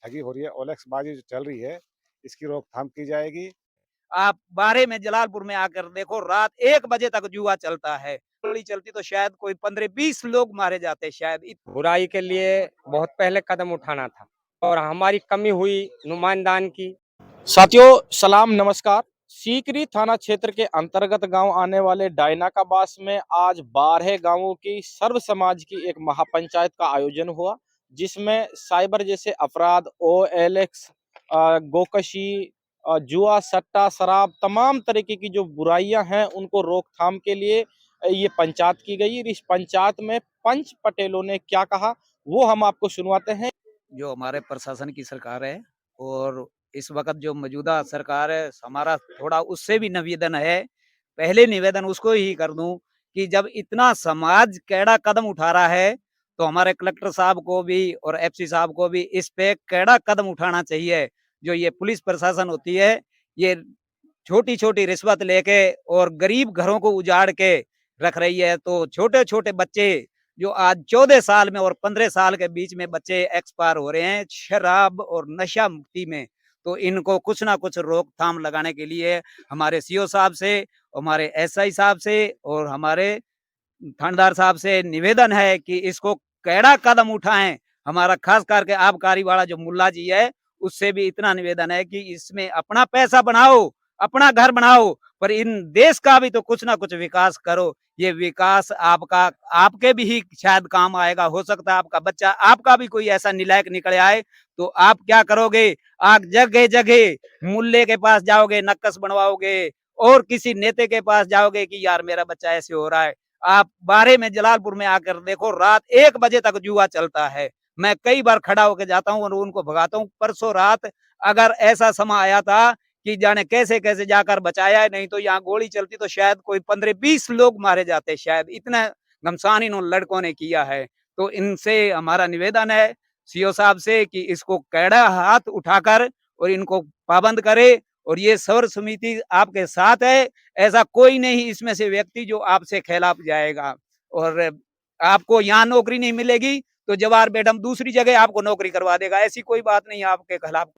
ठगी हो रही है, ओएलएक्स बाजी जो चल रही है, इसकी रोकथाम की जाएगी। आप बारे में जलालपुर में आकर देखो, रात 1 बजे तक जुआ चलता है। गोली चलती तो शायद कोई 15-20 लोग मारे जाते शायद। बुराई के लिए बहुत पहले कदम उठाना था और हमारी कमी हुई नुमाइंदान की। साथियों सलाम नमस्कार। सीकरी थाना क्षेत्र के अंतर्गत गांव आने वाले डायनाकाबास में आज 12 गांवों की सर्व समाज की एक महापंचायत का आयोजन हुआ, जिसमें साइबर जैसे अपराध, ओएलएक्स, गोकशी, जुआ, सट्टा, शराब, तमाम तरीके की जो बुराइयां हैं उनको रोकथाम के लिए ये पंचायत की गई। इस पंचायत में पंच पटेलों ने क्या कहा वो हम आपको सुनवाते हैं। जो हमारे प्रशासन की सरकार है और इस वक्त जो मौजूदा सरकार है, हमारा थोड़ा उससे भी निवेदन है। पहले निवेदन उसको ही कर दूं कि जब इतना समाज कैड़ा कदम उठा रहा है तो हमारे कलेक्टर साहब को भी और एफसी साहब को भी इस पे कैड़ा कदम उठाना चाहिए। जो ये पुलिस प्रशासन होती है, ये छोटी छोटी रिश्वत लेके और गरीब घरों को उजाड़ के रख रही है। तो छोटे छोटे बच्चे जो आज 14 साल में और 15 साल के बीच में बच्चे एक्सपायर हो रहे हैं शराब और नशा मुक्ति में। तो इनको कुछ ना कुछ रोकथाम लगाने के लिए हमारे सीओ साहब से, हमारे एसआई साहब से और हमारे थानेदार साहब से निवेदन है कि इसको कैड़ा कदम उठाएं। हमारा खास करके आबकारी वाला जो मुल्ला जी है, उससे भी इतना निवेदन है कि इसमें अपना पैसा बनाओ, अपना घर बनाओ, पर इन देश का भी तो कुछ ना कुछ विकास करो। ये विकास आपका, आपके भी ही शायद काम आएगा। हो सकता है आपका बच्चा, आपका भी कोई ऐसा निलायक निकल आए तो आप क्या करोगे? आप जगह जगह मुल्ले के पास जाओगे, नक्कस बनवाओगे और किसी नेता के पास जाओगे कि यार मेरा बच्चा ऐसे हो रहा है। आप बारे में जलालपुर में आकर देखो, रात 1 बजे तक जुआ चलता है। मैं कई बार खड़ा होकर जाता हूँ और उनको भगाता हूँ। परसों रात अगर ऐसा समय आया था कि जाने कैसे कैसे जाकर बचाया है, नहीं तो यहाँ गोली चलती तो शायद कोई 15-20 लोग मारे जाते शायद। इतना घमसान इन लड़कों ने किया है। तो इनसे हमारा निवेदन है सीओ साहब से कि इसको कैड़ा हाथ उठाकर और इनको पाबंद करे। और ये सर्व समिति आपके साथ है, ऐसा कोई नहीं इसमें से व्यक्ति जो आपसे खिलाफ जाएगा। और आपको यहाँ नौकरी नहीं मिलेगी तो जवाहर मैडम दूसरी जगह आपको नौकरी करवा देगा। ऐसी कोई बात नहीं है आपके खिलाफ।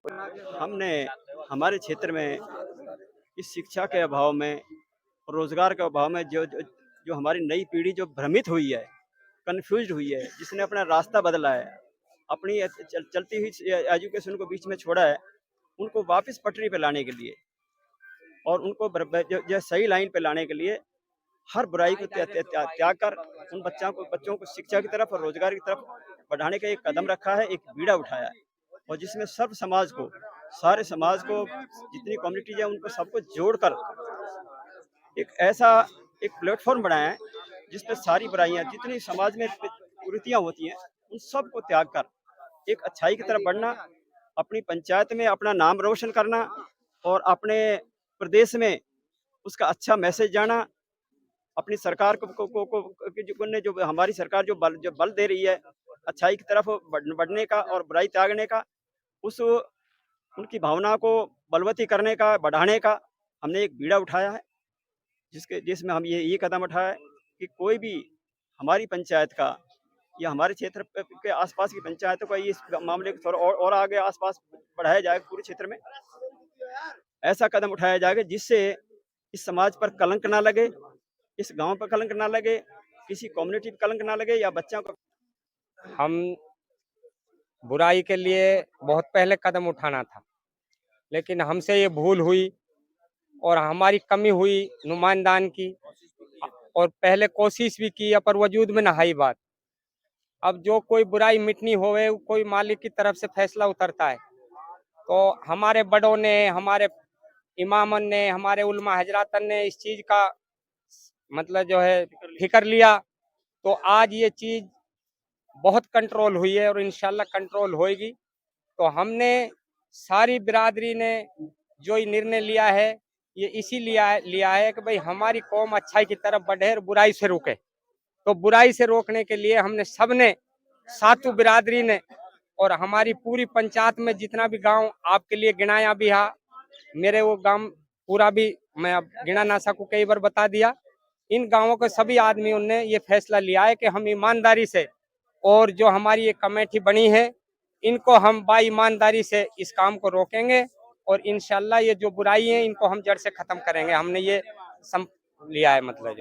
हमने हमारे क्षेत्र में इस शिक्षा के अभाव में, रोजगार के अभाव में जो हमारी नई पीढ़ी जो भ्रमित हुई है, कन्फ्यूज्ड हुई है, जिसने अपना रास्ता बदला है, अपनी चलती हुई एजुकेशन को बीच में छोड़ा है, उनको वापस पटरी पे लाने के लिए और उनको जो सही लाइन पे लाने के लिए हर बुराई को त्याग कर उन बच्चों को शिक्षा की तरफ और रोजगार की तरफ बढ़ाने का एक कदम रखा है, एक बीड़ा उठाया है। और जिसमें सर्व समाज को, सारे समाज को, जितनी कम्युनिटीज है उनको सबको जोड़कर एक ऐसा एक प्लेटफॉर्म बनाया है जिसपे सारी बुराइयां, जितनी समाज में कुरीतियां होती हैं, उन सब को त्याग कर एक अच्छाई की तरफ बढ़ना, अपनी पंचायत में अपना नाम रोशन करना और अपने प्रदेश में उसका अच्छा मैसेज जाना। अपनी सरकार जो हमारी सरकार जो बल दे रही है अच्छाई की तरफ बढ़ने का और बुराई त्यागने का, उस उनकी भावना को बलवती करने का, बढ़ाने का हमने एक बीड़ा उठाया है, जिसमें हम ये कदम उठाया है कि कोई भी हमारी पंचायत का या हमारे क्षेत्र के आसपास की पंचायतों का इस मामले को थोड़ा और आगे आसपास बढ़ाया जाएगा। पूरे क्षेत्र में ऐसा कदम उठाया जाएगा जिससे इस समाज पर कलंक ना लगे, इस गांव पर कलंक ना लगे, किसी कम्युनिटी पर कलंक ना लगे या बच्चों को। हम बुराई के लिए बहुत पहले कदम उठाना था, लेकिन हमसे ये भूल हुई और हमारी कमी हुई नुमाइंदान की। और पहले कोशिश भी की पर वजूद में न आई बात। अब जो कोई बुराई मिटनी होवे, कोई मालिक की तरफ से फैसला उतरता है। तो हमारे बड़ों ने, हमारे इमामन ने, हमारे उलमा हजरातन ने इस चीज का मतलब जो है फिक्र लिया, तो आज ये चीज बहुत कंट्रोल हुई है और इंशाल्लाह कंट्रोल होएगी। तो हमने सारी बिरादरी ने जो ये निर्णय लिया है, ये इसी लिया है कि भाई हमारी कौम अच्छाई की तरफ बढ़े और बुराई से रुके। तो बुराई से रोकने के लिए हमने सबने, सातों बिरादरी ने और हमारी पूरी पंचायत में जितना भी गांव आपके लिए गिनाया भी है, मेरे वो गांव पूरा भी मैं अब गिना ना सकूं, कई बार बता दिया। इन गांवों के सभी आदमियों ने ये फैसला लिया है कि हम ईमानदारी से, और जो हमारी ये कमेटी बनी है इनको हम ईमानदारी से इस काम को रोकेंगे और इंशाल्लाह ये जो बुराई है इनको हम जड़ से खत्म करेंगे। हमने ये सम लिया है मतलब जो